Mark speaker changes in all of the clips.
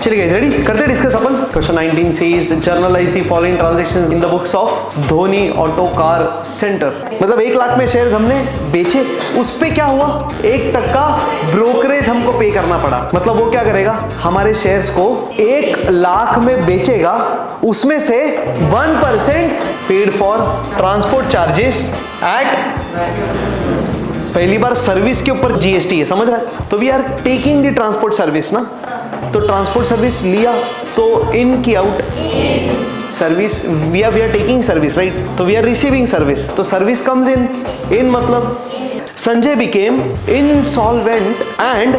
Speaker 1: चलिए रेडी करते discuss upon. Question 19 says journalise the following transactions in the books of Dhoni auto car centre. मतलब 1 लाख में shares हमने बेचे, उस पे क्या हुआ, 1% ब्रोकरेज हमको पे करना पड़ा। मतलब वो क्या करेगा, हमारे शेयर्स को 1 लाख में बेचेगा, उसमें से 1% paid for transport charges at, पहली बार सर्विस के ऊपर जीएसटी है, समझ रहा है। तो we are taking the transport service ना, तो ट्रांसपोर्ट सर्विस लिया तो इन की out service, we are taking service right, तो वी आर रिसीविंग सर्विस, तो सर्विस कम्स इन मतलब Sanjay became insolvent and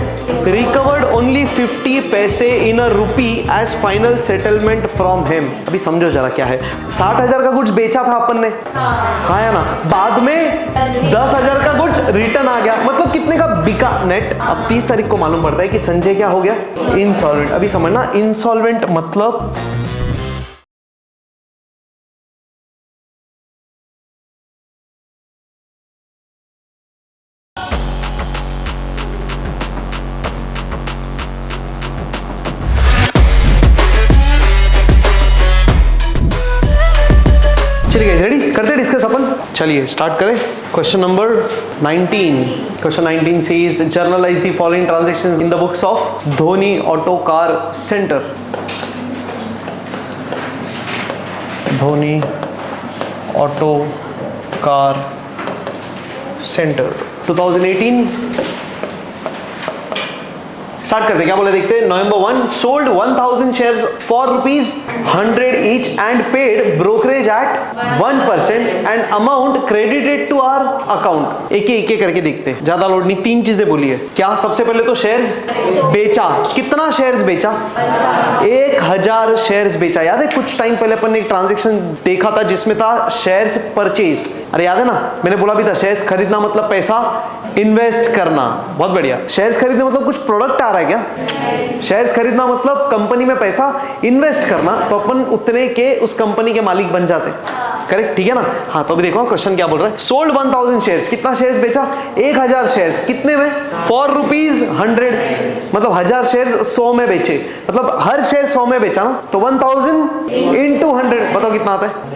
Speaker 1: recovered only 50 पैसे in a rupee as final settlement from him। अभी समझो जरा क्या है, 60,000 का गुड्स बेचा था अपन ने, हाँ या ना, बाद में 10,000 का गुड्स रिटर्न आ गया, मतलब कितने का बिका नेट। अब 30 तारीख को मालूम पड़ता है कि संजय क्या हो गया, इंसॉल्वेंट। अभी समझना, इंसॉल्वेंट मतलब चलिए रेडी करते डिस्कस अपन। चलिए स्टार्ट करें। Question number 19। Question 19 says journalise the following transactions in the books of Dhoni auto car centre. Dhoni auto car centre 2018। Start करते, क्या बोले देखते हैं। November 1 sold 1000 shares for ₹100 each and paid brokerage at 1% and amount credited to our account. एक करके देखते हैं, ज्यादा लोड नहीं, 3 चीजें बोली है। क्या, सबसे पहले तो शेयर्स बेचा, कितना शेयर्स बेचा, 1000 शेयर्स बेचा। याद है कुछ टाइम पहले अपन ने एक ट्रांजेक्शन देखा था जिसमें था शेयर्स परचेज्ड, अरे याद है ना, मैंने बोला भी था शेयर्स खरीदना मतलब पैसा इन्वेस्ट करना। बहुत बढ़िया। शेयर्स खरीदने मतलब कुछ प्रोडक्ट आ रहा है क्या, शेयर्स खरीदना मतलब कंपनी में पैसा इन्वेस्ट करना, तो अपन उतने के उस कंपनी के मालिक बन जाते। करेक्ट, ठीक है ना। हाँ, तो अभी देखो क्वेश्चन क्या बोल रहा है। सोल्ड 1000 शेयर्स, कितना शेयर्स बेचा, 1000 शेयर्स, कितने में, फॉर ₹100, मतलब 1000 शेयर्स 100 में बेचे, मतलब हर शेयर 100 में बेचा ना, तो 1000 इंटू 100 बताओ कितना आता है।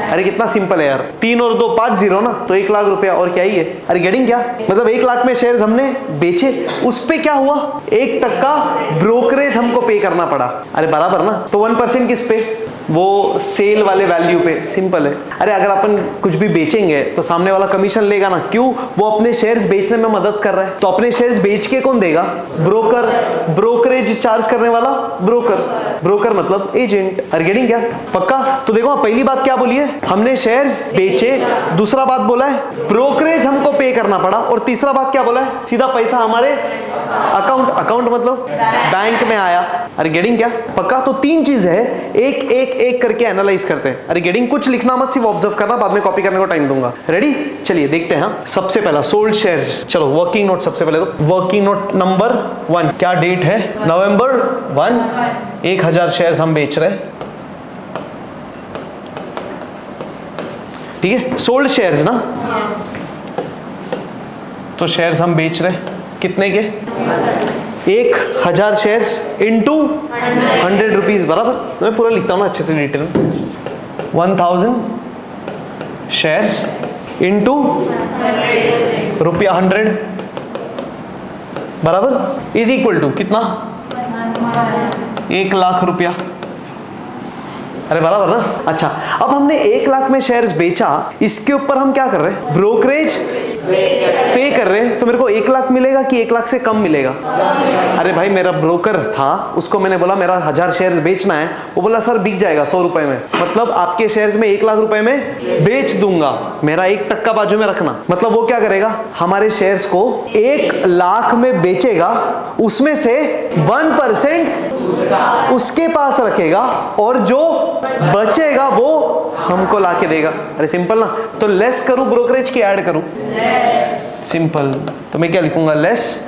Speaker 1: अरे कितना सिंपल है यार, 3 और 2 5 0 ना, तो 1 लाख रुपया, और क्या ही है। अरे गेटिंग क्या, मतलब 1 लाख में शेयर्स हमने बेचे, उस पे क्या हुआ, 1% ब्रोकरेज हमको पे करना पड़ा। अरे बराबर ना, तो 1% किस पे, वो सेल वाले वैल्यू पे, सिंपल है। अरे अगर अपन कुछ भी बेचेंगे तो सामने वाला कमीशन लेगा ना, क्यों, वो अपने शेयर्स बेचने में मदद कर रहा है, तो अपने शेयर्स बेच के कौन देगा, ब्रोकर, ब्रोकरेज चार्ज करने वाला ब्रोकर, ब्रोकर मतलब एजेंट। अरे गेटिंग क्या, पक्का। तो देखो पहली बात क्या बोली है, हमने शेयर्स बेचे, दूसरा बात बोला है ब्रोकरेज हमको पे करना पड़ा, और तीसरा बात क्या बोला है, सीधा पैसा हमारे अकाउंट, अकाउंट मतलब बैंक में आया। अरे गेटिंग क्या, पक्का। तो 3 चीज है, एक करके एनालाइज करते हैं। अरे गेटिंग, कुछ लिखना मत, सिर्फ ऑब्जर्व करना, बाद में कॉपी करने को टाइम दूंगा। रेडी, चलिए देखते हैं। हाँ, सबसे पहला सोल्ड शेयर्स, चलो वर्किंग नोट सबसे पहले, तो वर्किंग नोट नंबर 1, क्या डेट है, नवंबर 1, 1000 शेयर्स हम बेच रहे हैं, ठीक है। सोल्ड शेयर्स ना, तो शेयर्स हम बेच रहे हैं कितने के, 1000 शेयर्स इंटू 100 रुपीज, बराबर। तो मैं पूरा लिखता हूँ ना अच्छे से डिटेल में, 1000 शेयर्स इंटू ₹100 बराबर इज इक्वल टू कितना, 1 लाख रुपया। अरे बराबर ना। अच्छा, अब हमने 1 लाख में शेयर्स बेचा, इसके ऊपर हम क्या कर रहे हैं, ब्रोकरेज पे कर रहे हैं, तो मेरे को 1 लाख मिलेगा कि 1 लाख से कम मिलेगा। अरे भाई, मेरा ब्रोकर था, उसको मैंने बोला मेरा 1000 शेयर्स बेचना है, वो बोला सर बिक जाएगा 100 रुपए में, मतलब आपके शेयर्स में 1 लाख रुपए में बेच दूंगा, मेरा 1% बाजू में रखना। मतलब वो क्या करेगा, हमारे शेयर्स को 1 लाख में बेचेगा, उसमें से 1% उसके पास रखेगा, और जो बचेगा वो हमको लाके देगा। अरे सिंपल ना। तो लेस करूं ब्रोकरेज की ऐड करूं, सिंपल। तो मैं क्या लिखूंगा, लेस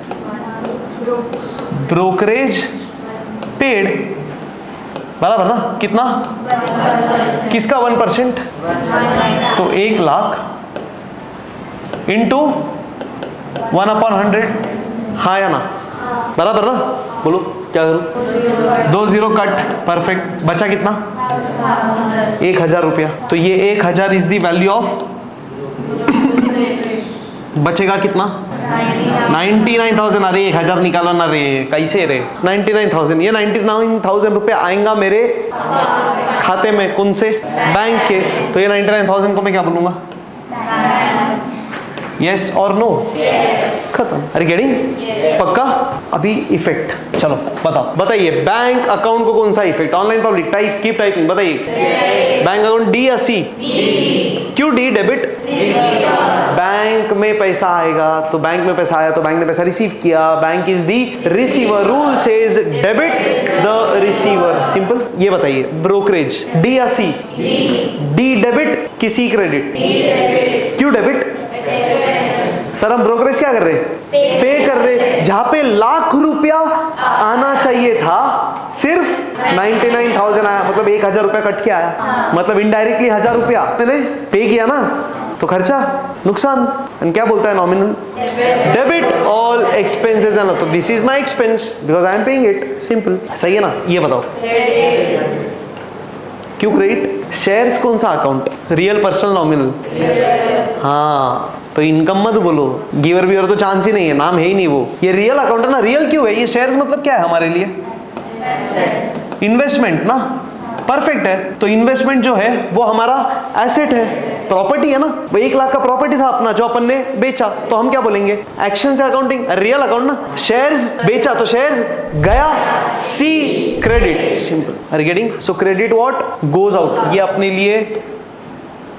Speaker 1: ब्रोकरेज पेड, बराबर ना, कितना, किसका 1%, तो 1 लाख इंटू 1/100 हाँ या ना? बराबर ना? बोलो क्या करूं? 2 0 कट, परफेक्ट। बचा कितना? 1000 रुपया। तो ये 1000 इज द वैल्यू ऑफ, बचेगा कितना? 99,000। अरे 1000 निकालो ना रे, कैसे रे? 99,000। ये 99,000 रुपया आएगा मेरे खाते में, कौन से? बैंक के। तो ये 99,000 को मैं क्या बोलूंगा? यस और नो? खत्म। अरे गेटिंग? पक्का? अभी इफेक्ट, चलो बताओ, बताइए बैंक अकाउंट को कौन सा effect? Online public type, keep typing, बताइए। बैंक अकाउंट डी या सी? क्यों डी? डेबिट। बैंक में पैसा आएगा, तो बैंक में पैसा आया तो बैंक ने पैसा रिसीव किया, bank is the receiver, rule says debit the receiver, simple. ये बताइए ब्रोकरेज डी या सी? डी डेबिट कि सी क्रेडिट? क्यों डेबिट? सर हम ब्रोकरेज क्या कर रहे? पे कर रहे। जहां पे लाख रुपया आना चाहिए था, सिर्फ 99,000 आया, मतलब 1000 रुपया कट के आया, मतलब इनडायरेक्टली 1000 रुपया मैंने पे किया ना, तो खर्चा, नुकसान। एंड क्या बोलता है नॉमिनल? डेबिट ऑल एक्सपेंसेस, है ना? तो this is my expense because I am paying it, simple. सही है ना? ये बताओ क्यों क्रेडिट? शेयर्स कौन सा अकाउंट? Real, personal, nominal? हाँ, तो इनकम मत बोलो, गिवर वीवर तो चांस ही नहीं है, नाम है ही नहीं वो। ये रियल अकाउंट है ना। रियल क्यों है? ये शेयर्स मतलब क्या है हमारे लिए? इन्वेस्टमेंट ना, परफेक्ट है। तो इन्वेस्टमेंट जो है वो हमारा एसेट है, प्रॉपर्टी है ना। वो 1 लाख का प्रॉपर्टी था अपना जो अपन ने बेचा, तो हम क्या बोलेंगे? एक्शन से अकाउंटिंग, रियल अकाउंट ना। शेयर्स बेचा तो शेयर्स गया, see credit, simple. Are you getting? So credit what goes out, ये अपने लिए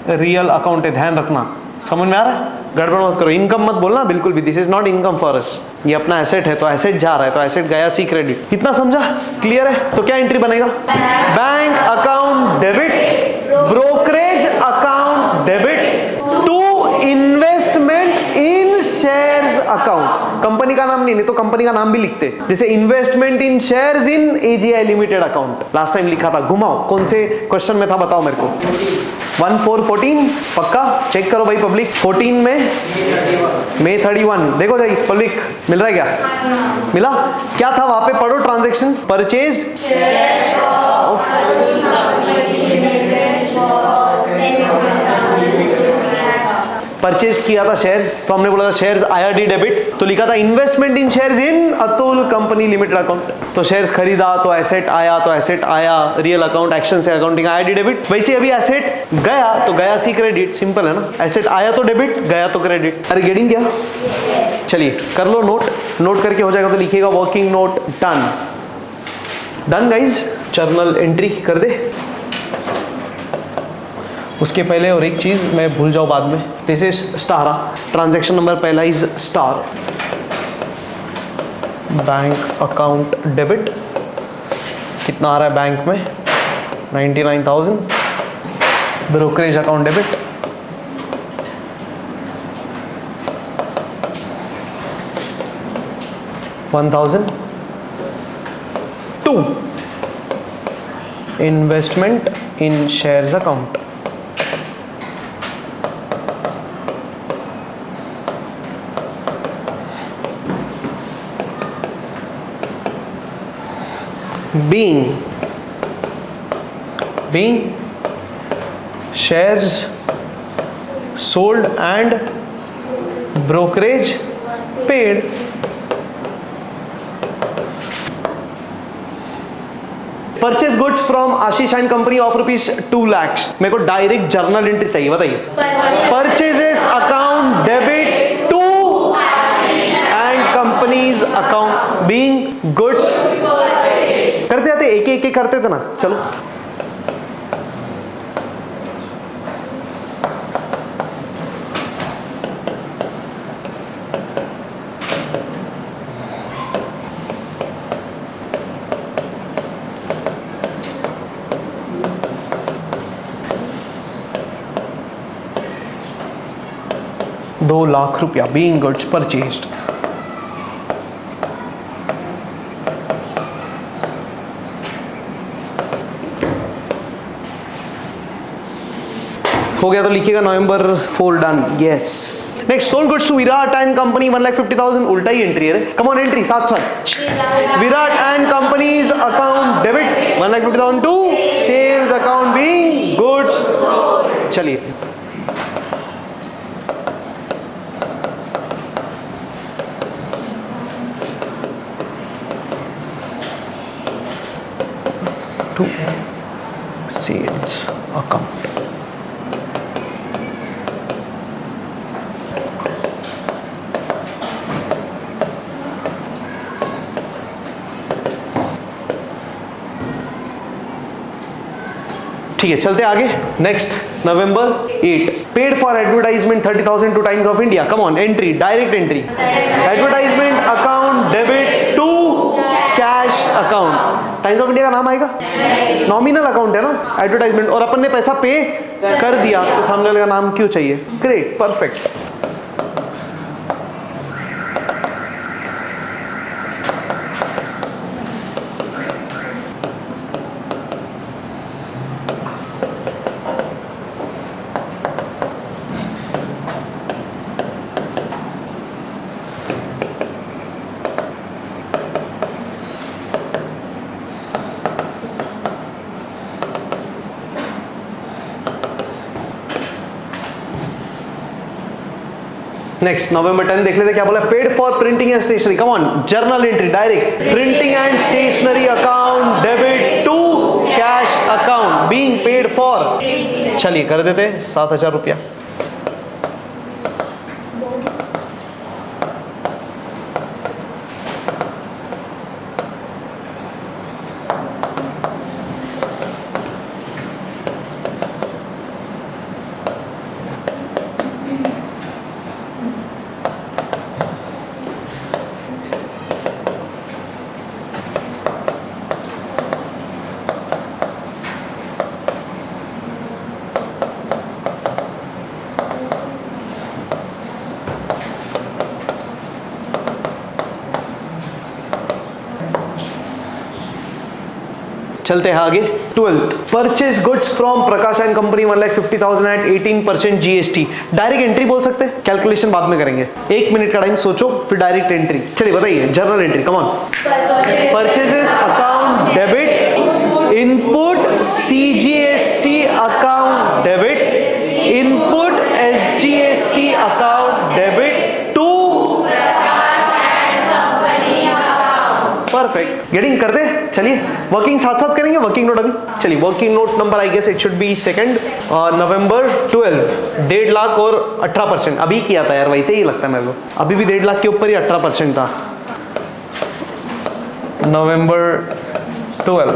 Speaker 1: रियल अकाउंट है, ध्यान रखना। समझ में आ रहा है? गड़बड़ मत करो, इनकम मत बोलना बिल्कुल भी। This is not income for us. ये अपना एसेट है, तो एसेट जा रहा है, तो एसेट गया, सी क्रेडिट। इतना समझा? क्लियर है? तो क्या एंट्री बनेगा? Bank account debit, brokerage account debit to investment in shares account. Company का नाम नहीं तो कंपनी का नाम भी लिखते, जैसे investment in shares in AGI limited account. Last time लिखा था, घुमाओ कौन से क्वेश्चन में था बताओ मेरे को। 1414 पक्का? चेक करो भाई पब्लिक। 14 में May 31 देखो जाइए पब्लिक, मिल रहा है क्या? मिला? क्या था वहां पे? पढ़ो ट्रांजैक्शन। परचेज्ड परचेज किया था शेयर्स, तो हमने बोला था शेयर्स आया डी डेबिट, तो लिखा था investment in shares in Atul company limited account. तो शेयर्स खरीदा तो एसेट आया, तो एसेट आया, रियल अकाउंट, एक्शन से अकाउंटिंग आया डी डेबिट। वैसे अभी एसेट गया तो गया सी क्रेडिट, सिंपल है ना। एसेट आया तो डेबिट, गया तो क्रेडिट। अरे गेटिंग क्या? चलिए कर लो नोट, नोट करके हो जाएगा तो लिखिएगा working note done. Done guys, journal entry कर दे। उसके पहले और एक चीज मैं भूल जाऊँ बाद में, this is star. Transaction number पहला is star, bank account debit. कितना आ रहा है बैंक में? 99,000। Brokerage account debit 1,000। 2 investment in shares account. being shares sold and brokerage paid। Purchase goods from Ashish and company of ₹2 lakh. मेरे को डायरेक्ट जर्नल एंट्री चाहिए, बताइए। Purchases account debit to and companies account being goods. करते जाते एक एक करते थे ना, चलो। ₹2 लाख बीइंग गुड्स परचेज्ड। हो गया तो लिखिएगा November 4 done. Yes next sold goods to Virat and company 1,50,000, उल्टा ही एंट्री है। कम ऑन एंट्री साथ साथ। Virat and companies account debit 1,50,000 to sales account being goods. चलिए टू सेल्स अकाउंट। ठीक है चलते आगे। Next November 8, paid for advertisement 30,000 to Times of India. Come on entry, direct entry. Advertisement account debit to cash account. Times of India का नाम आएगा? Nominal account है ना एडवर्टाइजमेंट, और अपन ने पैसा पे कर दिया तो सामने वाले का नाम क्यों चाहिए? Great, perfect. नेक्स्ट नवंबर 10 देख लेते क्या बोला। Paid for printing and stationery. Come on, journal entry direct. Printing and stationery account debit to cash account being paid for. चलिए कर देते 7,000 रुपया। चलते हैं आगे। 12th, purchase goods from Prakash and company 1,50,000 at 18% GST। Direct entry बोल सकते हैं, कैलकुलेशन बाद में करेंगे। 1 मिनट का टाइम सोचो फिर डायरेक्ट एंट्री। चलिए बताइए, journal entry. Come on, purchases account debit, input CGST account debit, input SGST account debit to perfect. Getting करते चलिए, वर्किंग साथ साथ करेंगे। वर्किंग नोट अभी चलिए, working note number I guess it should be 2 November 12, 1.5 lakh और 18%। अभी किया था यार, वैसे ही लगता है मेरे को। अभी भी 1.5 लाख के ऊपर ही 18% था। नवंबर 12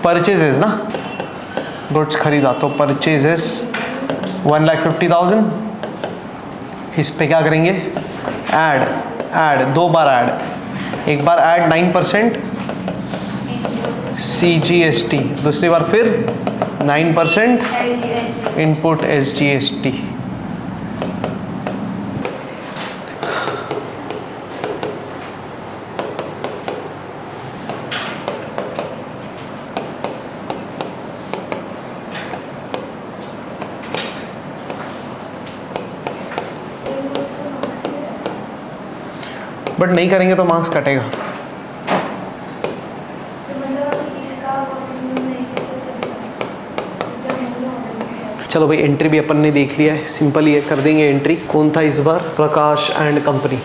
Speaker 1: परचेजेस ना, गुड्स खरीदा तो परचेजेस 1,50,000। इस पे क्या करेंगे? ऐड 2 बार ऐड। एक बार ऐड 9% CGST, दूसरी बार फिर 9% इनपुट SGST। बट नहीं करेंगे तो मार्क्स कटेगा। चलो भाई, एंट्री भी अपन ने देख लिया है, सिंपल ही है, कर देंगे एंट्री। कौन था इस बार? Prakash and company.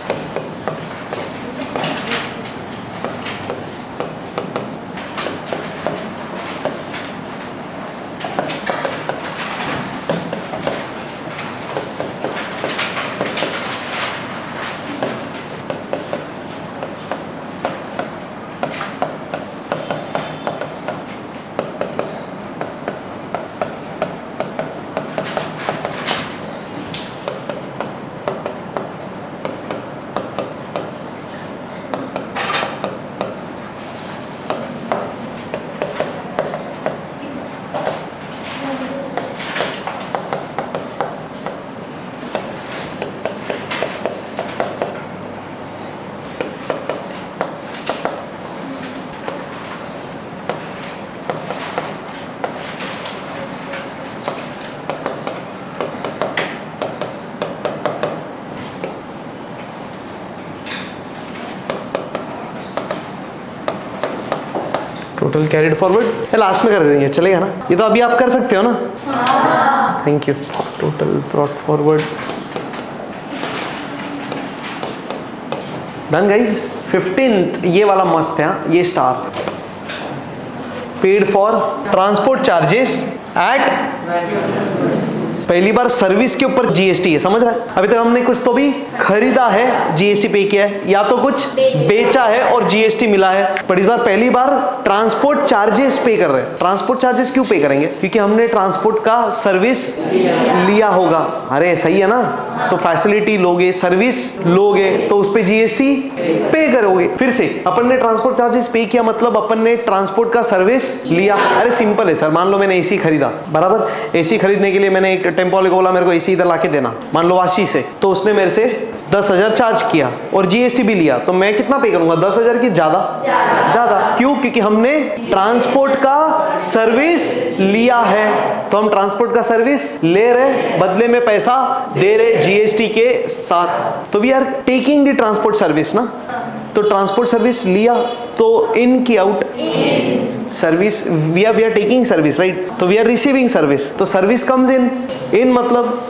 Speaker 1: Total carried forward last में कर देंगे, चलेगा ना? ये तो अभी आप कर सकते हो ना? Thank you. Total brought forward done guys. 15th ये वाला मस्त है, ये star. Paid for transport charges at, पहली बार सर्विस के ऊपर जीएसटी है, समझ रहा है? अभी तक हमने कुछ तो भी खरीदा है, जीएसटी पे किया है, या तो कुछ बेचा है और जीएसटी मिला है, पर इस बार पहली बार ट्रांसपोर्ट चार्जेस पे कर रहे हैं। ट्रांसपोर्ट चार्जेस क्यों पे करेंगे? क्योंकि हमने ट्रांसपोर्ट का सर्विस लिया होगा। अरे सही है ना? तो फैसिलिटी लोगे, सर्विस लोगे, तो उस पे जीएसटी पे करोगे। फिर से अपन ने ट्रांसपोर्ट चार्जेस पे किया, मतलब अपन ने ट्रांसपोर्ट का सर्विस लिया। अरे सिंपल है सर, मान लो मैंने एसी खरीदा, बराबर? एसी खरीदने के लिए मैंने एक टेम्पो वाले को बोला मेरे को एसी इधर लाके देना, मान लो वाशी से, तो उसने मेरे से 10,000 चार्ज किया और जीएसटी भी लिया, तो मैं कितना पे करूंगा? 10,000 की ज्यादा। क्यों? क्योंकि हमने ट्रांसपोर्ट का सर्विस लिया है, तो हम ट्रांसपोर्ट का सर्विस ले रहे, बदले में पैसा दे रहे जीएसटी के साथ। तो we are taking the transport service ना, तो ट्रांसपोर्ट सर्विस लिया तो इन की out service, we are taking service, right? तो वी आर रिसीविंग सर्विस, तो सर्विस कम्स इन मतलब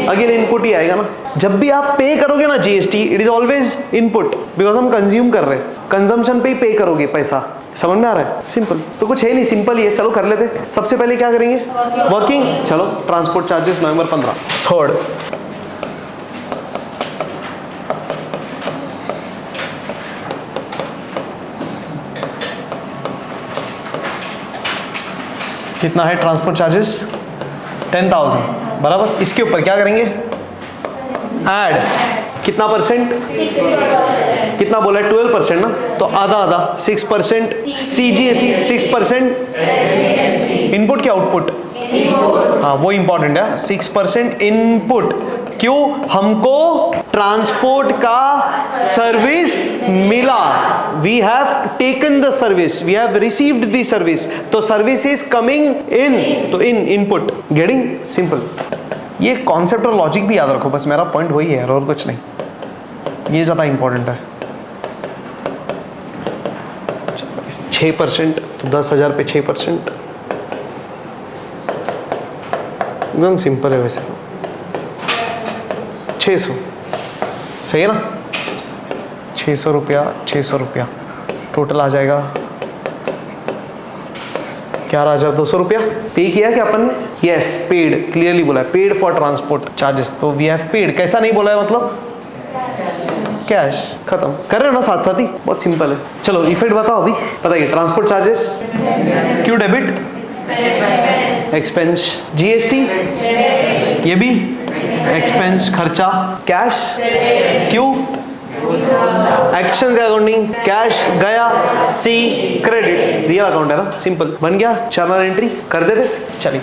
Speaker 1: अगेन इनपुट ही आएगा ना। जब भी आप पे करोगे ना GST, it is always input, because हम कंज्यूम कर रहे हैं, कंजम्पशन पे ही पे करोगे पैसा। समझ में आ रहा है? सिंपल तो कुछ है नहीं, सिंपल ही है। चलो कर लेते। सबसे पहले क्या करेंगे? वर्किंग। चलो ट्रांसपोर्ट चार्जेस नवंबर 15। थर्ड, कितना है ट्रांसपोर्ट चार्जेस? 10,000, बराबर। इसके ऊपर क्या करेंगे? ऐड कितना परसेंट? कितना बोला है? 12% ना, तो आधा आधा 6% सीजीएसटी, 6% इनपुट की आउटपुट, हाँ वो इंपॉर्टेंट है। 6% इनपुट, क्यों? हमको ट्रांसपोर्ट का सर्विस मिला, we have taken the service, we have received the service, तो सर्विस इज कमिंग इन, तो इन इनपुट। गेटिंग? सिंपल। ये कॉन्सेप्ट और लॉजिक भी याद रखो, बस मेरा पॉइंट वही है और कुछ नहीं, ये ज़्यादा इंपॉर्टेंट है। 6%, तो 10,000 पे 6%, एकदम सिंपल है वैसे। 600, सही है ना? 600 रुपया, 600 रुपया, टोटल आ जाएगा 11,200 रुपया। पे किया क्या अपन ने? यस, पेड, क्लियरली बोला है, पेड फॉर ट्रांसपोर्ट चार्जेस, तो वी हैव पेड। कैसा नहीं बोला है? मतलब कैश। खत्म। कर रहे हो ना साथ साथ ही, बहुत सिंपल है। चलो इफेक्ट बताओ अभी, बताइए। ट्रांसपोर्ट चार्जेस क्यों डेबिट? एक्सपेंस। जीएसटी ये भी एक्सपेंस, खर्चा। कैश क्यों? एक्शन अकाउंटिंग, कैश गया, सी क्रेडिट, रियल अकाउंट है ना, सिंपल। बन गया, जर्नल एंट्री कर देते। चलिए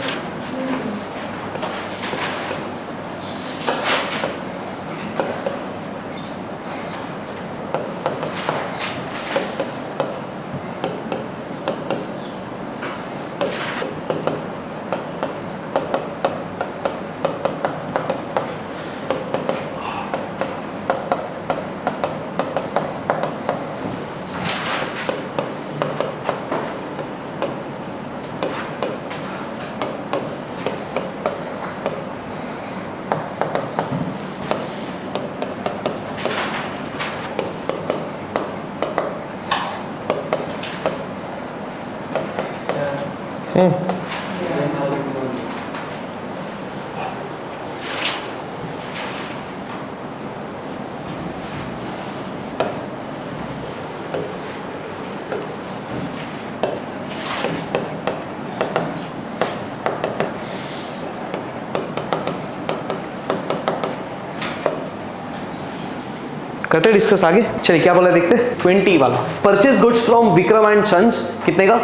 Speaker 1: करते डिस्कस आगे। चलिए क्या बोला देखते हैं। 20 वाला, purchase goods from Vikram and sons, कितने का?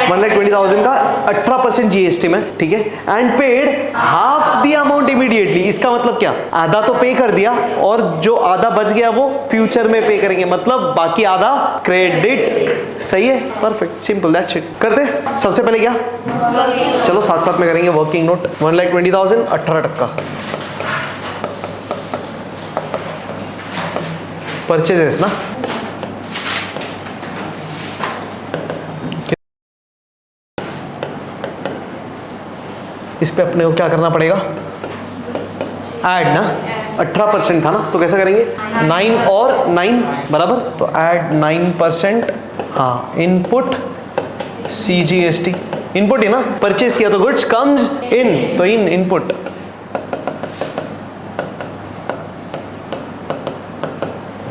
Speaker 1: 1,20,000 का, 18% जीएसटी में, ठीक है। And paid half the amount immediately. इसका मतलब क्या? आधा तो पे कर दिया और जो आधा बच गया वो फ्यूचर में पे करेंगे, मतलब बाकी आधा क्रेडिट। सही है, परफेक्ट, सिंपल, दैट्स इट। करते सबसे पहले क्या? चलो साथ साथ में करेंगे। Working note 1,20,000, 18%। परचेजेस ना, इस पे अपने को क्या करना पड़ेगा, ऐड ना, 18% था ना, तो कैसा करेंगे 9 और 9 बराबर, तो ऐड 9%, हाँ इनपुट CGST, इनपुट है ना, परचेज किया तो गुड्स कम्स इन, तो इन इनपुट,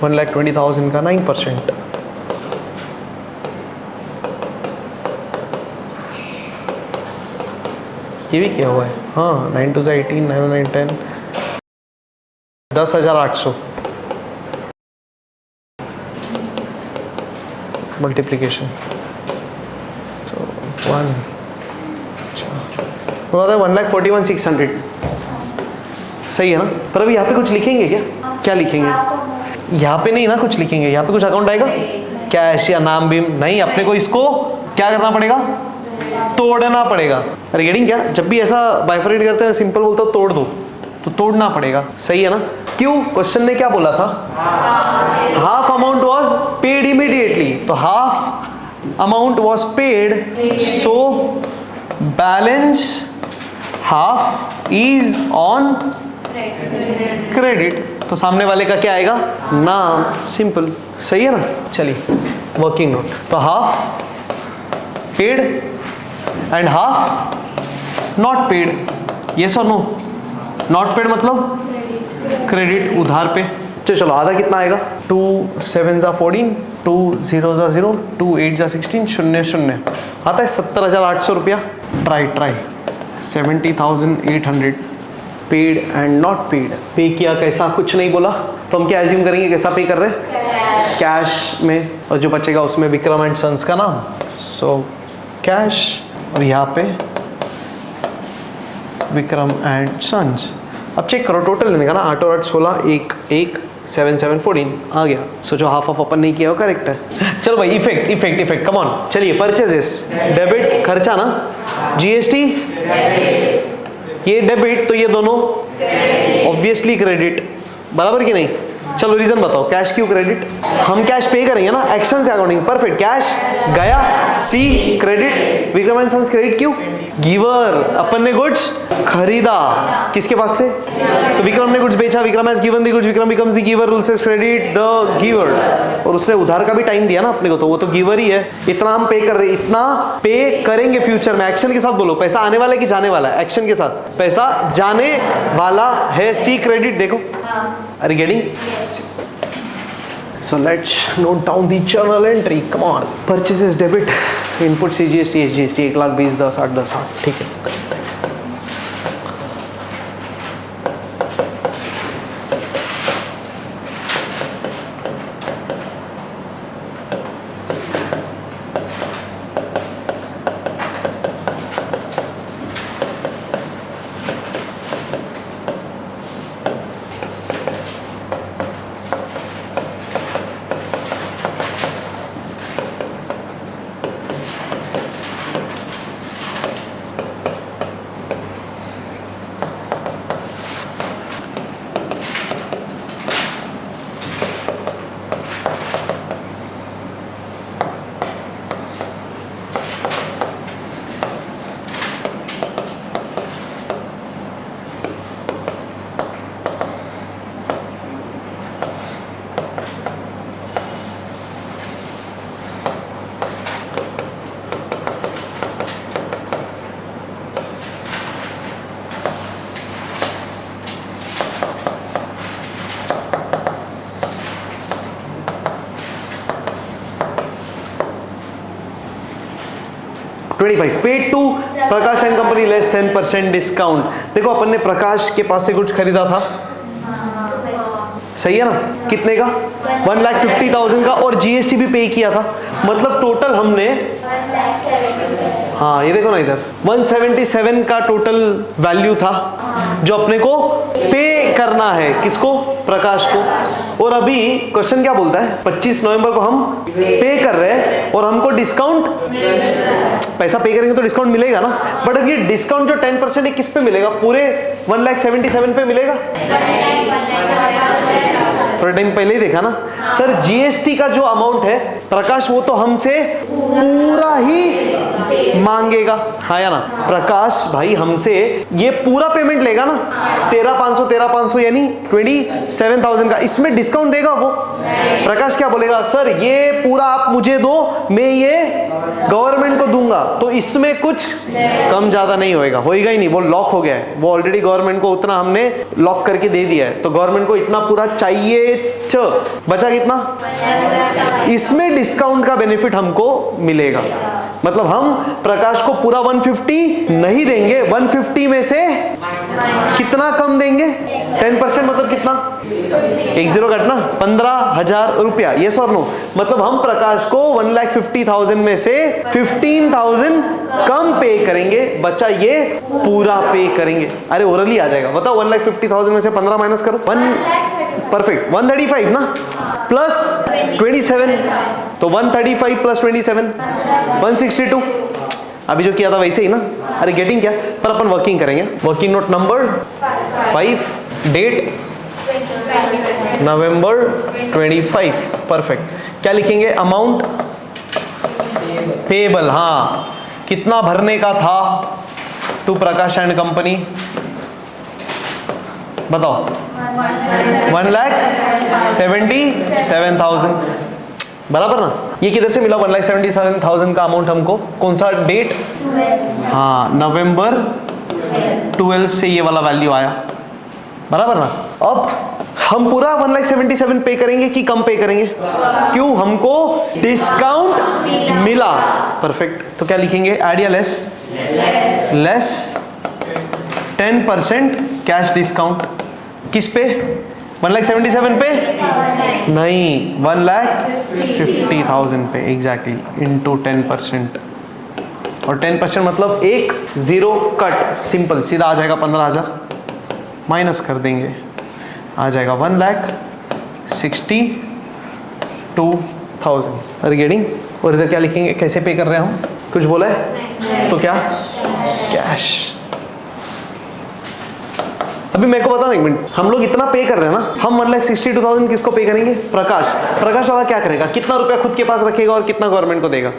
Speaker 1: $1,20,000 का 9%, ये भी किया हुआ है, हाँ 9 2 18, 9 9 10, 10,800 मल्टीप्लीकेशन, तो 1,41,600, सही है ना। पर अभी यहाँ पे कुछ लिखेंगे क्या, क्या लिखेंगे, यहाँ पे नहीं ना कुछ लिखेंगे, यहाँ पे कुछ अकाउंट आएगा, कैश या नाम भी नहीं, अपने को इसको क्या करना पड़ेगा, तोड़ना पड़ेगा। अरे गेटिंग क्या, जब भी ऐसा बाइफरेट करते हैं सिंपल बोलता हूँ तोड़ दो, तो तोड़ना पड़ेगा, सही है ना। क्यों, क्वेश्चन ने क्या बोला था, half amount was paid immediately, तो half amount was paid, so balance half is on credit, तो सामने वाले का क्या आएगा, नाम, सिंपल, सही है ना। चलिए वर्किंग नोट, तो half paid and half not paid, yes और नो, नॉट पेड मतलब क्रेडिट, उधार पे। चलो आधा कितना आएगा, 2 7 14, 2 0 0, 2 8 16, 0 0 आता है 70,800 रुपया। Try 70,800 paid and not paid, पे किया कैसा, कुछ नहीं बोला, तो हम क्या एज्यूम करेंगे, कैसा पे कर रहे हैं, कैश में, और जो बचेगा उसमें विक्रम एंड सन्स का नाम, सो कैश, और यहाँ पे विक्रम एंड सन्स। अब चेक करो टोटल लेने का ना, 8 और 8 16, 1 1 7 7 14 आ गया, सो जो हाफ ऑफ अपन नहीं किया वो करेक्ट है। चलो भाई इफेक्ट कम ऑन, चलिए परचेजेस, डेबिट खर्चा ना, जीएसटी ये डेबिट, तो ये दोनों ऑब्वियसली क्रेडिट, बराबर कि नहीं। चलो रीजन बताओ, कैश क्यों क्रेडिट, हम कैश पे करेंगे ना, एक्शन से अकाउंटिंग, परफेक्ट, कैश गया, see credit, Vikram and sons credit क्यों, गिवर, अपन ने गुड्स खरीदा किसके पास से, तो विक्रम ने गुड्स बेचा, Vikram has given the goods, Vikram becomes the giver, rule says credit the giver, और उसने उधार का भी टाइम दिया ना अपने को, तो वो तो गिवर ही है। इतना हम पे कर रहे, इतना पे करेंगे फ्यूचर में, एक्शन के साथ बोलो, पैसा आने वाला है कि जाने वाला है, एक्शन के साथ, पैसा जाने वाला है, सी क्रेडिट, देखो are you getting? So let's note down the journal entry. Come on. Purchases debit, input CGST, SGST, 1,20,000, 10 8 10 8, ठीक है। Paid to Prakash and company less 10% discount. देखो अपन ने प्रकाश के पास से गुड्स खरीदा था, सही है ना, कितने का, 1,50,000 का, और जीएसटी भी पे किया था, मतलब टोटल हमने, हाँ ये देखो ना इधर 177 का टोटल वैल्यू था जो अपने को पे करना है, किसको, प्रकाश को। और अभी क्वेश्चन क्या बोलता है, 25 नवंबर को हम पे कर रहे हैं और हमको डिस्काउंट, पैसा पे करेंगे तो डिस्काउंट मिलेगा ना, बट अब ये डिस्काउंट जो 10% है किस पे मिलेगा, पूरे 1,77,000 पे मिलेगा, थोड़े टाइम पहले ही देखा ना सर, जीएसटी का जो अमाउंट है प्रकाश वो तो हमसे पूरा ही मांगेगा, हाँ या ना? प्रकाश भाई हमसे ये पूरा पेमेंट लेगा ना, 13,500 यानी 27,000 का, इसमें डिस्काउंट देगा वो? प्रकाश क्या बोलेगा, सर ये पूरा आप मुझे दो, मैं ये गवर्नमेंट को दूंगा, तो इसमें कुछ कम ज्यादा नहीं होएगा, होएगा ही नहीं, वो लॉक हो गया है, वो ऑलरेडी गवर्नमेंट को उतना हमने लॉक करके दे दिया है, तो गवर्नमेंट को इतना पूरा चाहिए। बचा कितना? इसमें डिस्काउंट का बेनिफिट हमको मिलेगा, मतलब हम प्रकाश को पूरा 150 नहीं देंगे, 150 में से कितना कम देंगे? 10%, मतलब कितना? 10 घटना 15,000 रुपया, यस और नो? मतलब हम प्रकाश को 1,50,000 में से 15,000 कम पे करेंगे, बच्चा ये पूरा पे करेंगे। अरे ओरली आ जाएगा, बताओ 1,50,000 में से 15 माइनस करो, 1 परफेक्ट 135 ना, प्लस 27, तो 135 प्लस 27 162, अभी जो किया था वैसे ही ना। अरे गेटिंग क्या, पर अपन वर्किंग करेंगे। Working note number 5, date November 25, perfect. क्या लिखेंगे? अमाउंट पेबल, हाँ कितना भरने का था टू प्रकाश एंड कंपनी, बताओ? 1,77,000, बराबर ना? ये किधर से मिला 1,77,000 का अमाउंट हमको? कौन सा डेट? हाँ नवंबर 12 से ये वाला वैल्यू आया, बराबर ना? अब हम पूरा 1,77,000 पे करेंगे कि कम पे करेंगे? क्यों? हमको डिस्काउंट मिला, परफेक्ट। तो क्या लिखेंगे? एड या लेस? लेस 10% कैश डिस्काउंट, किस पे? 1,77,000 पे? नहीं, 1,50,000 पे, एग्जैक्टली, इंटू 10%, और 10% मतलब एक जीरो कट, सिंपल सीधा आ जाएगा 15,000, माइनस कर देंगे, आ जाएगा 1,62,000। अरे गेटिंग? और इधर क्या लिखेंगे? कैसे पे कर रहे हैं हम? कुछ बोला है? तो क्या? कैश। अभी मेरे को बताओ एक मिनट, हम लोग इतना पे कर रहे हैं ना, हम 1,62,000 किसको पे करेंगे? प्रकाश। प्रकाश वाला क्या करेगा? कितना रुपया खुद के पास रखेगा और कितना गवर्नमेंट को देगा?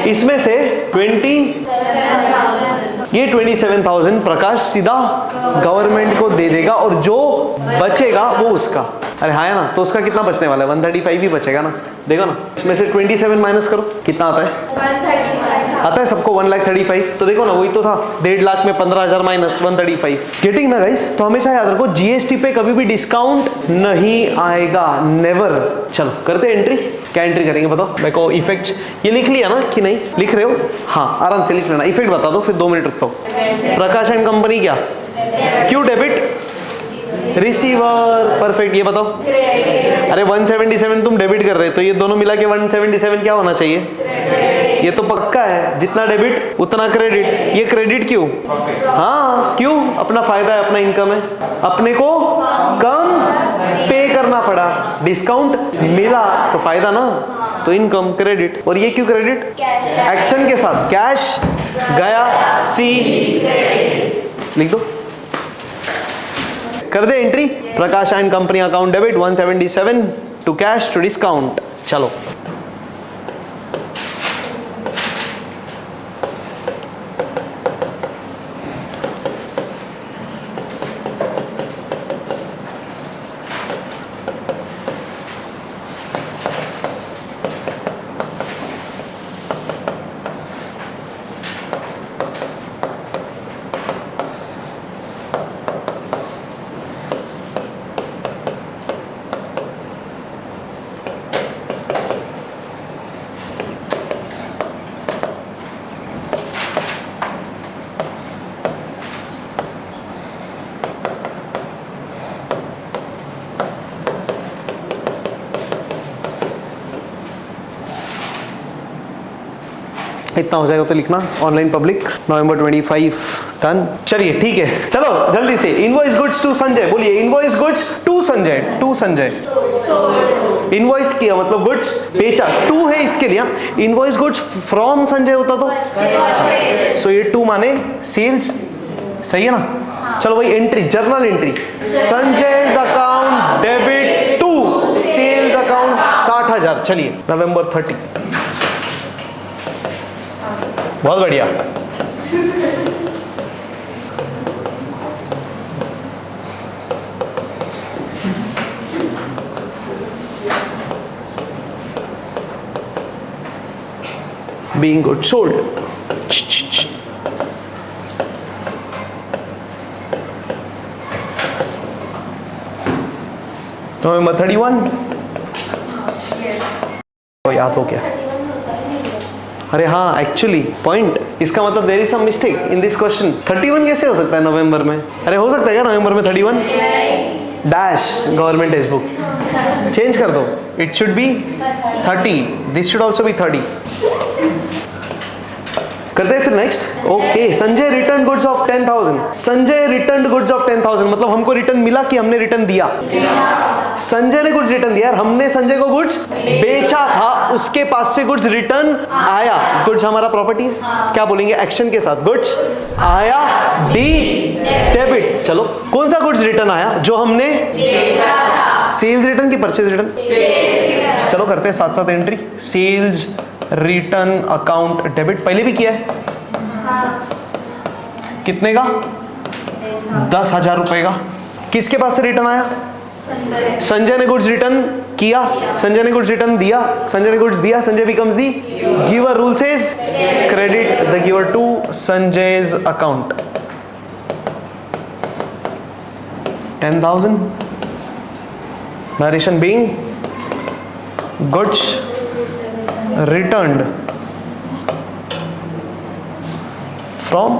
Speaker 1: इसमें से 27,000 प्रकाश सीधा गवर्नमेंट को दे देगा, और जो बचेगा वो उसका। अरे हाँ है ना? तो उसका कितना बचने वाला है? 135 ही बचेगा ना, देखो ना। इसमें से 27 माइनस करो, कितना आता है? 135 आता है सबको, 1,35,000। तो देखो ना, वही तो था, 1.5 लाख में 15,000 माइनस 135। गेटिंग ना गाइस? तो हमेशा याद रखो, जीएसटी पे कभी भी डिस्काउंट नहीं आएगा, नेवर। चलो करते हैं एंट्री। क्या एंट्री करेंगे बताओ मेरे को? इफेक्ट ये लिख लिया ना कि नहीं? लिख रहे हो? हाँ आराम से लिख लेना। इफेक्ट बता दो, फिर 2 मिनट रखता हूँ। प्रकाश एंड कंपनी क्या? क्यों डेबिट? Receiver, perfect. ये बताओ? अरे 177 तुम डेबिट कर रहे, तो ये दोनों मिला के 177 क्या होना चाहिए? ये तो पक्का है, जितना डेबिट उतना क्रेडिट। ये क्रेडिट क्यों? हाँ क्यों? अपना फायदा है, अपना इनकम है, अपने को कम पे करना पड़ा, डिस्काउंट मिला तो फायदा ना, तो इनकम, क्रेडिट। और ये क्यों क्रेडिट? एक्शन के साथ, कैश गया, सी लिख दो, कर दे entry. Prakash and company account debit 177 to cash to discount. चलो इतना हो जाएगा तो लिखना, ऑनलाइन पब्लिक नवंबर 25 डन। चलिए ठीक है, चलो जल्दी से। इनवॉइस गुड्स टू संजय, बोलिए invoice goods to Sanjay. To Sanjay, invoice किया मतलब गुड्स बेचा, टू है इसके लिए। इनवॉइस गुड्स फ्रॉम संजय होता तो सो ये टू माने सेल्स, सही है ना? चलो भाई entry, journal entry, Sanjay's account debit sales account 60,000। चलिए नवंबर 30, बहुत बढ़िया। Being good sold. November 31, तो याद हो गया। अरे हाँ, एक्चुअली पॉइंट, इसका मतलब there is some mistake in this question. 31 कैसे हो सकता है नवंबर में? अरे हो सकता है क्या नवंबर में 31? Dash government text book change कर दो, it should B 30, this should also be 30। करते हैं फिर next. Okay, Sanjay return goods of 10,000। Sanjay return goods of 10,000 मतलब हमको रिटर्न मिला कि हमने रिटर्न दिया? संजय ने गुड्स रिटर्न दिया, हमने संजय को गुड्स बेचा था, उसके पास से गुड्स रिटर्न आया। गुड्स हमारा प्रॉपर्टी है, क्या बोलेंगे एक्शन के साथ? गुड्स आया, डी डेबिट। चलो कौन सा गुड्स रिटर्न आया? जो हमने बेचा था। सेल्स रिटर्न की परचेज रिटर्न? चलो करते हैं साथ साथ entry. Sales return account debit पहले भी किया है। कितने का? 10,000 रुपए का। किसके पास से रिटर्न आया? संजय ने गुड्स रिटर्न किया, संजय ने गुड्स रिटर्न दिया, संजय ने गुड्स दिया, Sanjay becomes the giver. Rule says credit the giver to Sanjay's account. 10,000 narration being goods returned from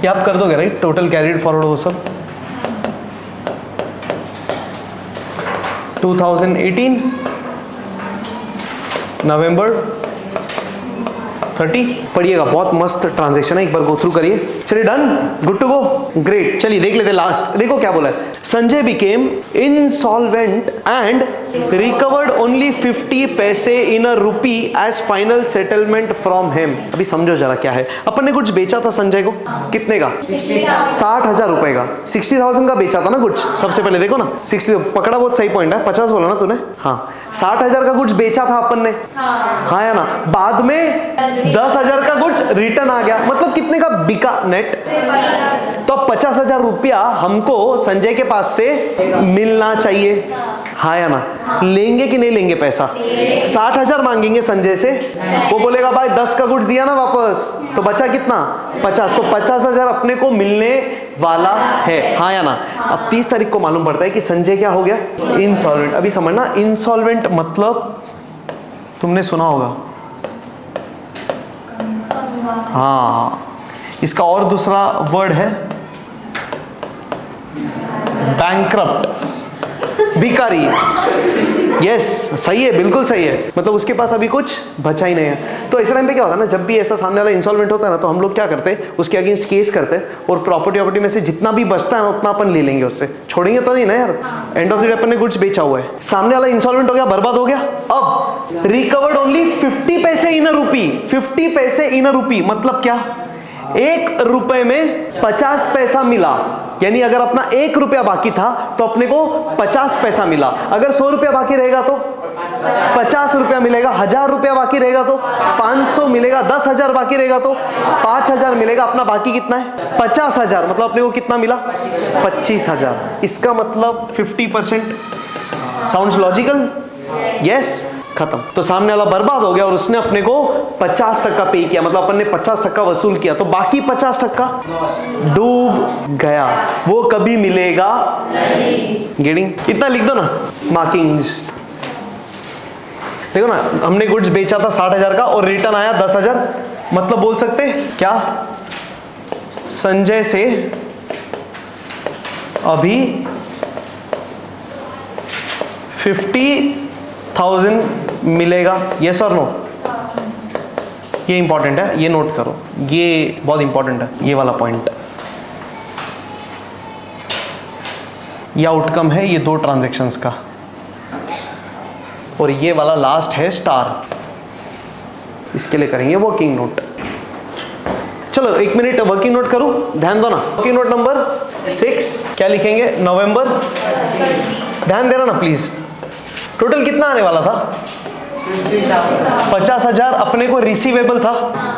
Speaker 1: ये आप कर दोगे राइट? टोटल कैरिड फॉरवर्ड वो सब 2018 नवंबर 30। पढ़िएगा, बहुत मस्त ट्रांजैक्शन है, एक बार गो थ्रू करिए। चलिए done, good to go, great. चलिए देख लेते लास्ट। देखो क्या बोला है, Sanjay became insolvent and recovered only 50 पैसे in a rupee as final settlement from him. अभी समझो जरा क्या है। अपन ने कुछ बेचा था संजय को, कितने का? 60,000 रुपए का। 60,000 का बेचा था ना कुछ, सबसे पहले देखो ना 60 पकड़ा, बहुत सही पॉइंट है। 50 बोला ना तूने? हाँ, 60,000 का कुछ बेचा था अपन ने, हाँ या ना? बाद में 10,000 का गुड्स रिटर्न आ गया, मतलब कितने का बिका नेट? तो 50,000 रुपया हमको संजय के पास से मिलना चाहिए, हाँ या ना? लेंगे कि नहीं लेंगे पैसा? 60,000 मांगेंगे संजय से, वो बोलेगा भाई 10 का गुड्स दिया ना वापस, तो बचा कितना? 50। तो 50,000 अपने को मिलने वाला है, हाँ या ना? अब 30 तारीख को मालूम पड़ता है कि संजय क्या हो गया? इंसॉल्वेंट। अभी समझना, इंसॉल्वेंट मतलब तुमने सुना होगा, हाँ, इसका और दूसरा वर्ड है बैंकरप्ट, भिखारी। यस, सही है, बिल्कुल सही है। मतलब उसके पास अभी कुछ बचा ही नहीं है। तो ऐसे टाइम पे क्या होता है ना, जब भी ऐसा सामने वाला इंसॉल्वेंट होता है ना, तो हम लोग क्या करते हैं, उसके अगेंस्ट केस करते हैं और प्रॉपर्टी में से जितना भी बचता है उतना अपन ले लेंगे, उससे छोड़ेंगे तो नहीं ना यार। एंड ऑफ द डे अपन ने गुड्स बेचा हुआ है, सामने वाला इंसॉल्वेंट हो गया, बर्बाद हो गया। अब रिकवर्ड ओनली 50 पैसे इन अ रूपी। 50 पैसे इन अ रूपी मतलब क्या? 1 रुपए में 50 पैसा मिला, यानी अगर अपना 1 रुपया बाकी था तो अपने को 50 पैसा मिला। अगर 100 रुपया बाकी रहेगा तो 50 रुपया मिलेगा। 1,000 रुपया बाकी रहेगा तो 500 मिलेगा। 10,000 बाकी रहेगा तो 5,000 मिलेगा। अपना बाकी कितना है? 50,000। मतलब अपने को कितना मिला? 25,000। इसका मतलब 50%। Sounds logical? यस, खत्म। तो सामने वाला बर्बाद हो गया और उसने अपने को 50% पे किया, मतलब अपन ने 50% वसूल किया, तो बाकी 50% डूब गया, वो कभी मिलेगा नहीं। गेटिंग? इतना लिख दो ना, मार्किंग्स। देखो ना, हमने गुड्स बेचा था 60,000 का और रिटर्न आया 10,000, मतलब बोल सकते क्या? संजय से अभी 50,000 मिलेगा। यस और नो? ये इंपॉर्टेंट है, ये नोट करो, ये बहुत इंपॉर्टेंट है, ये वाला पॉइंट। ये आउटकम है ये 2 ट्रांजैक्शंस का, और ये वाला लास्ट है स्टार। इसके लिए करेंगे वर्किंग नोट। चलो चलो 1 मिनट वर्किंग नोट करूं, ध्यान दो ना। वर्किंग नोट नंबर 6 क्या लिखेंगे? नवंबर, ध्यान देना ना प्लीज। टोटल कितना आने वाला था? 50,000 अपने को रिसीवेबल था,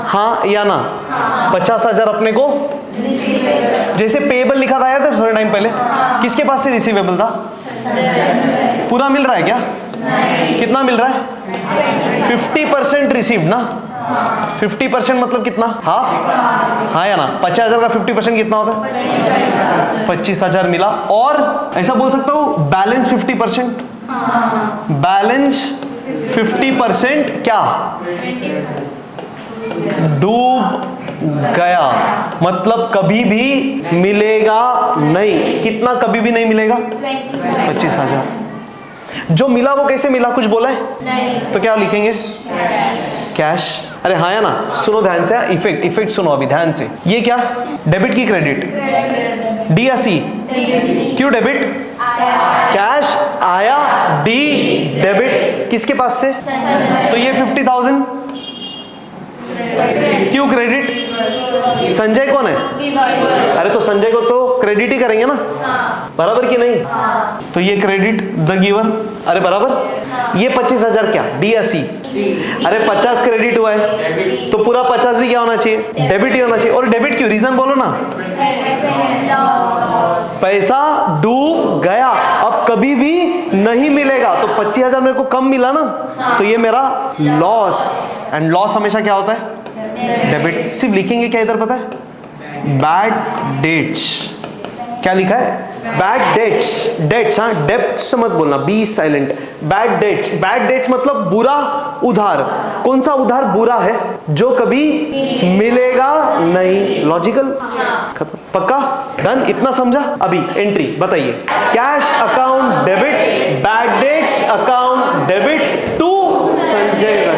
Speaker 1: हाँ या ना? 50,000 अपने को जैसे पेएबल लिखा था, याद है थोड़े टाइम पहले? किसके पास से रिसीवेबल था? पूरा मिल रहा है क्या? कितना मिल रहा है? 50% रिसीव ना। 50% मतलब कितना? हाफ, हाँ या ना? 50,000 का 50% कितना होता है? 25,000 मिला। और ऐसा बोल सकता हूँ बैलेंस 50%, बैलेंस 50% क्या? डूब गया, मतलब कभी भी मिलेगा नहीं। कितना कभी भी नहीं मिलेगा? 25,000। जो मिला वो कैसे मिला, कुछ बोला है? नहीं। तो क्या लिखेंगे? कैश। अरे हाँ या ना? सुनो ध्यान से, इफेक्ट सुनो अभी ध्यान से। ये क्या? डेबिट की क्रेडिट? डी या सी? क्यों डेबिट? कैश आया, डी डेबिट। किसके पास से? तो ये 50,000 क्यों क्रेडिट? संजय कौन है? अरे तो संजय को तो क्रेडिट ही करेंगे ना, बराबर कि नहीं? तो ये क्रेडिट द गिवर, अरे बराबर। ये 25,000 क्या? डी या सी? अरे 50 क्रेडिट हुआ है तो पूरा 50 भी क्या होना चाहिए? डेबिट ही होना चाहिए। और डेबिट क्यों? रीजन बोलो ना। पैसा डूब गया, अब कभी भी नहीं मिलेगा। तो 25,000 मेरे को कम मिला ना, तो ये मेरा लॉस। एंड लॉस हमेशा क्या होता है? डेबिट। सिर्फ लिखेंगे क्या इधर पता है? Bad debts. क्या लिखा है? Bad debts. डेट्स, हाँ, डेब्ट्स मत बोलना, B silent. Bad debts, bad debts मतलब बुरा उधार। कौन सा उधार बुरा है? जो कभी मिलेगा नहीं। लॉजिकल, खत्म, पक्का, डन, इतना समझा? अभी एंट्री बताइए। Cash account debit, bad debts account debit to Sanjay.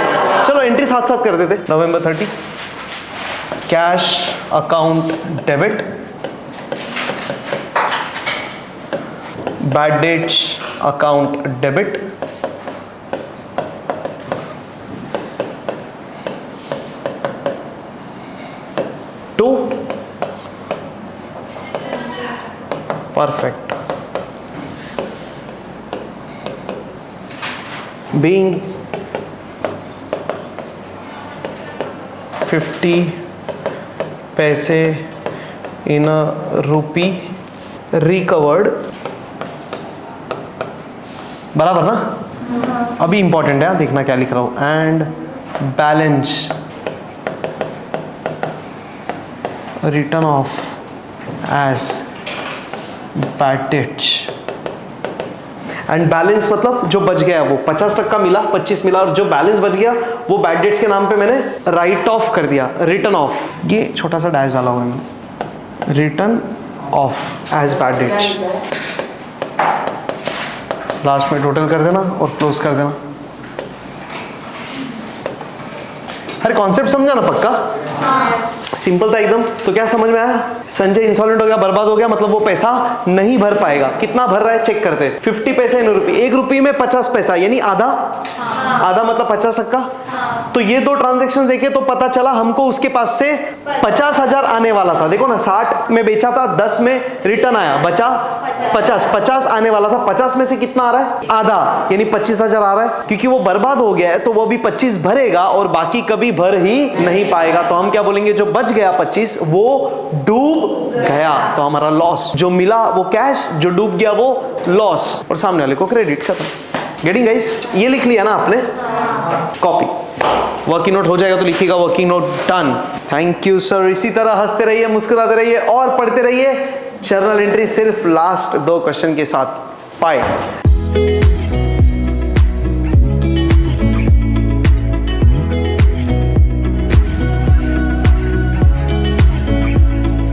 Speaker 1: चलो एंट्री साथ साथ कर देते। November 30 cash account debit, bad debts account debit, to perfect, being 50 पैसे इन अ रूपी रिकवर्ड, बराबर ना? अभी इंपॉर्टेंट है, देखना क्या लिख रहा हूं। And balance written off as bad debts. And balance मतलब जो बच गया वो 50% मिला, 25 मिला, और जो बैलेंस बच गया वो बैड डेट्स के नाम पे मैंने राइट ऑफ कर दिया, रिटर्न ऑफ। ये छोटा सा डैश डाला हुआ है मैंने, written off as bad debts. Last में टोटल कर देना और क्लोज कर देना। हर कॉन्सेप्ट समझा ना पक्का? सिंपल था एकदम। तो क्या समझ में आया? संजय इंसॉल्वेंट हो गया, बर्बाद हो गया, मतलब वो पैसा नहीं भर पाएगा। कितना भर रहा है चेक करते हैं। 50 पैसे इन रुपये, 1 रुपये में 50 पैसा, यानी आधा। आधा मतलब 50%। तो ये दो ट्रांजैक्शन देखे तो पता चला हमको उसके पास से 50,000 आने वाला था। देखो ना, 60 में बेचा था, 10 में रिटर्न आया, बचा 50 आने वाला था। 50 में से कितना आ रहा है? आधा, यानी 25,000 आ रहा है। क्योंकि वो बर्बाद हो गया है तो वो भी 25 भरेगा और बाकी कभी भर ही नहीं पाएगा। तो हम क्या बोलेंगे? जो बच गया 25 वो डूब गया, तो हमारा लॉस। जो मिला वो कैश, जो डूब गया वो लॉस, और सामने वाले को क्रेडिट। खत्म। Getting guys? ये लिख लिया ना आपने? कॉपी। वर्किंग नोट हो जाएगा तो लिखिएगा working note done. Thank you sir. इसी तरह हंसते रहिए, मुस्कुराते रहिए और पढ़ते रहिए। जर्नल एंट्री सिर्फ लास्ट 2 क्वेश्चन के साथ। बाय।